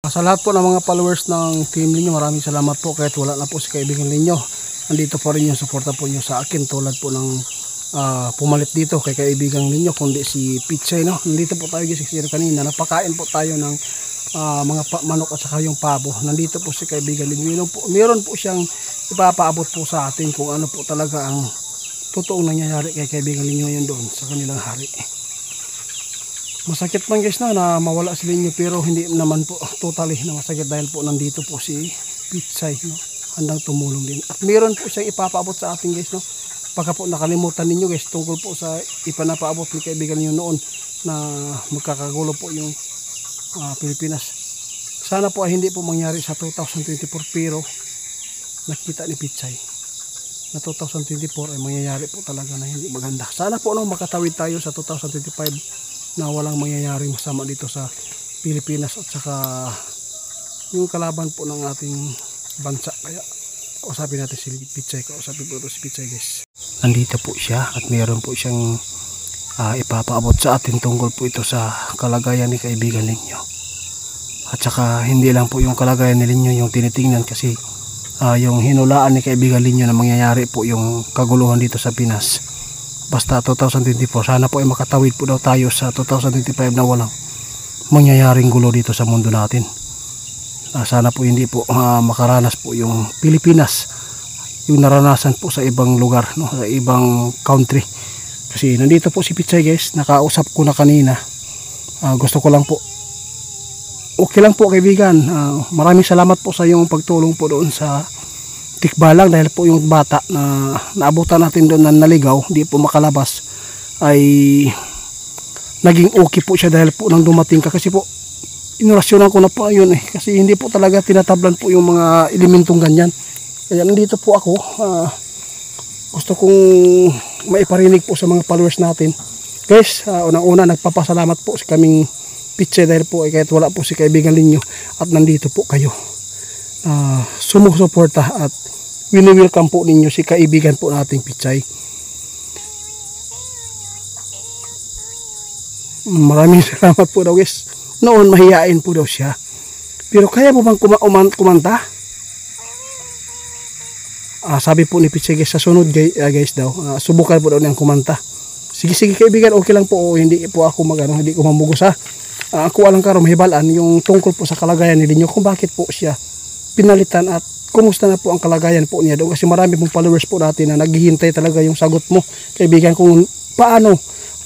Sa lahat po ng mga followers ng Team Linyo, maraming salamat po kahit wala na po si kaibigan Linyo. Nandito po rin yung suporta po nyo sa akin tulad po ng pumalit dito kay kaibigan Linyo, kundi si Pichay, no? Nandito po tayo guys kanina, napakain po tayo ng mga manok at saka yung pabo. Nandito po si kaibigan Linyo. Meron po siyang ipapaabot po sa atin kung ano po talaga ang totoong nangyayari kay kaibigan Linyo yun doon sa kanilang hari. Masakit man guys na mawala si Linyo, pero hindi naman po totally na masakit dahil po nandito po si Pichay, no? Handang tumulong din. At meron po siyang ipapaabot sa atin guys, no? Baka po nakalimutan ninyo guys tungkol po sa ipanapaabot ni kaibigan niyo noon na magkakagulo po yung Pilipinas. Sana po ay hindi po mangyari sa 2024, pero nakita ni Pichay na 2024 ay mangyayari po talaga na hindi maganda. Sana po makatawid tayo sa 2025 na walang mangyayaring masama dito sa Pilipinas at saka yung kalaban po ng ating bansa. Kaya kausapin natin si Pichay. Kausapin po ito si Pichay guys. Nandito po siya at mayroon po siyang ipapaabot sa atin tungkol po ito sa kalagayan ni kaibigan Linyo. At saka hindi lang po yung kalagayan ni Linyo yung tinitingnan, kasi yung hinulaan ni kaibigan Linyo na mangyayari po yung kaguluhan dito sa Pinas. Basta 2024, sana po ay makatawid po daw tayo sa 2025 na walang mangyayaring gulo dito sa mundo natin. Sana po hindi po makaranas po yung Pilipinas yung naranasan po sa ibang lugar, no? Sa ibang country. Kasi nandito po si Pichay guys, nakausap ko na kanina. Gusto ko lang po, okay lang po kaibigan, maraming salamat po sa iyong pagtulong po doon sa Tikbalang, dahil po yung bata na naabutan natin doon na naligaw, hindi po makalabas, ay naging okay po siya dahil po nang dumating ka. Kasi po inorasyonan ko na po yun kasi hindi po talaga tinatablan po yung mga elementong ganyan. Kaya nandito po ako, gusto kong maiparinig po sa mga followers natin guys. Unang-una nagpapasalamat po sa kaming Pichay dahil po kahit wala po si kaibigan Linyo at nandito po kayo sumusuporta at wini-welcome po ninyo si kaibigan po nating Pichay. Maraming salamat po daw guys. Noon mahihain po daw siya, pero kaya mo bang kumanta? Sabi po ni Pichay guys, sa sunod guys daw subukan po daw niyang kumanta. Sige kaibigan, okay lang po, hindi po ako hindi ko mamugos ako alang karon mahibalan yung tungkol po sa kalagayan ni Linyo, kung bakit po siya pinalitan at kumusta na po ang kalagayan po niya doon. Kasi marami pong followers po natin na naghihintay talaga yung sagot mo kaibigan, kung paano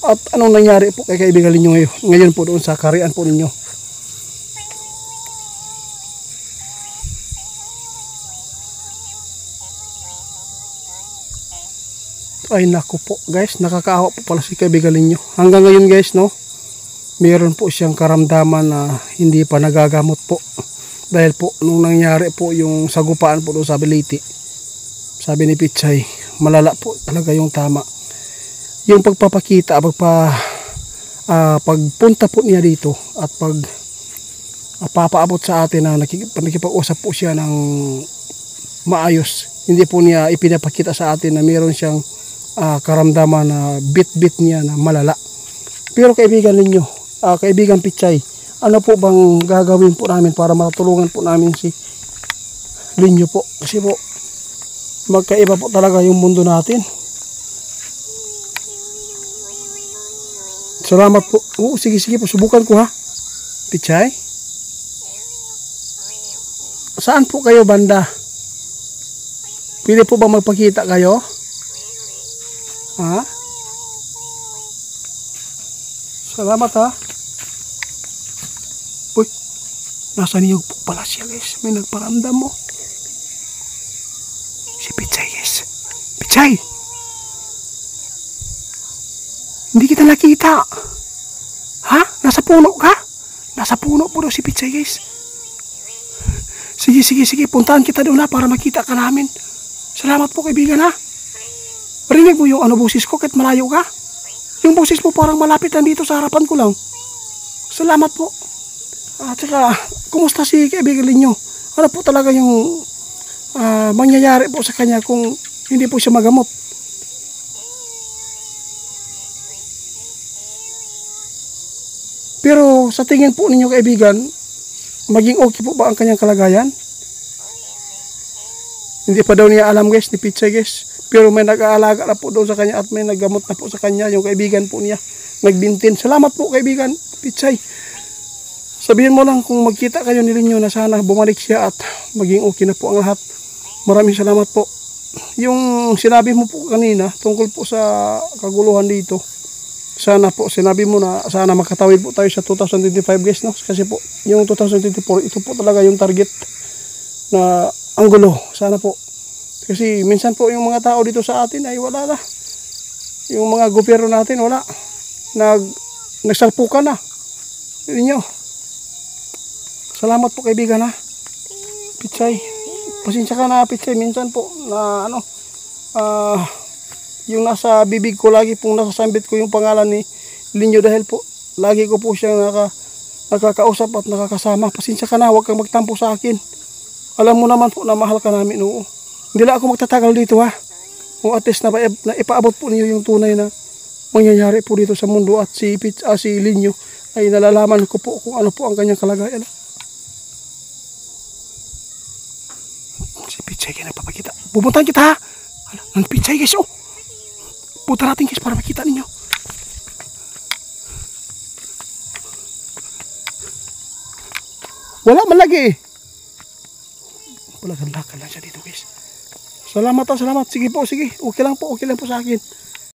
at anong nangyari po kay kaibigan Linyo ngayon po doon sa karian po ninyo. Ay naku po guys, nakakaawa po pala si kaibigan Linyo. Hanggang ngayon guys, no, meron po siyang karamdaman na hindi pa nagagamot po. Dahil po nung nangyari po yung sagupaan po doon sa Baliti, sabi ni Pichay, malala po talaga yung tama. Yung pagpapakita, pagpunta po niya dito at papaabot sa atin na nakikipag-usap po siya ng maayos. Hindi po niya ipinapakita sa atin na meron siyang karamdaman na bit niya na malala. Pero kaibigan Linyo, kaibigan Pichay, ano po bang gagawin po namin para matulungan po namin si Linyo po? Kasi po magkaiba po talaga yung mundo natin. Salamat po. Sige po, subukan ko ha Pichay. Saan po kayo banda? Pwede po ba magpakita kayo? Salamat ha. Uy, nasa niyog po pala siya guys. May nagparamdam mo. Si Pichay guys. Pichay! Hindi kita nakita. Ha? Nasa puno ka? Nasa puno po daw si Pichay guys. Sige. Puntahan kita doon para makita ka namin. Salamat po kaibigan ha. Rinig mo yung boses ko kahit malayo ka? Yung boses mo parang malapit dito sa harapan ko lang. Salamat po. At saka, kumusta si kaibigan Linyo? Ano po talaga yung mangyayari po sa kanya kung hindi po siya magamot? Pero sa tingin po ninyo kaibigan, maging okay po ba ang kanyang kalagayan? Hindi pa daw niya alam guys, ni Pitsay guys. Pero may nag-aalaga na po doon sa kanya at may naggamot na po sa kanya, yung kaibigan po niya. Nagbintin. Salamat po kaibigan, Pitsay. Sabihin mo lang kung magkita kayo ni Linyo na sana bumalik siya at maging okay na po ang lahat. Maraming salamat po. Yung sinabi mo po kanina tungkol po sa kaguluhan dito, sana po sinabi mo na sana makatawid po tayo sa 2025 guys, no? Kasi po yung 2024 ito po talaga yung target na ang gulo. Sana po, kasi minsan po yung mga tao dito sa atin ay wala na, yung mga gobyerno natin wala, nagsalpukan na. Ninyo, salamat po kaibigan ha, Pitsay. Pasensya ka na Pitsay, minsan po na yung nasa bibig ko lagi pong nasasambit ko yung pangalan ni Linyo dahil po lagi ko po siyang nakakausap at nakakasama. Pasensya ka na, huwag kang magtampo sa akin. Alam mo naman po na mahal ka namin, oo. Hindi lang ako magtatagal dito ha. Kung at least na ipaabot po niyo yung tunay na mangyayari po dito sa mundo at si Linyo ay nalalaman ko po kung ano po ang kanyang kalagayan. Si Pitsay kayo nagpapakita. Pupuntahan kita ha. Ang Pitsay guys, oh. Punta natin guys para makita ninyo. Wala man lagi eh. Wala, lakad lang siya dito guys. Salamat ha, salamat. Sige po, sige. Okay lang po sa akin.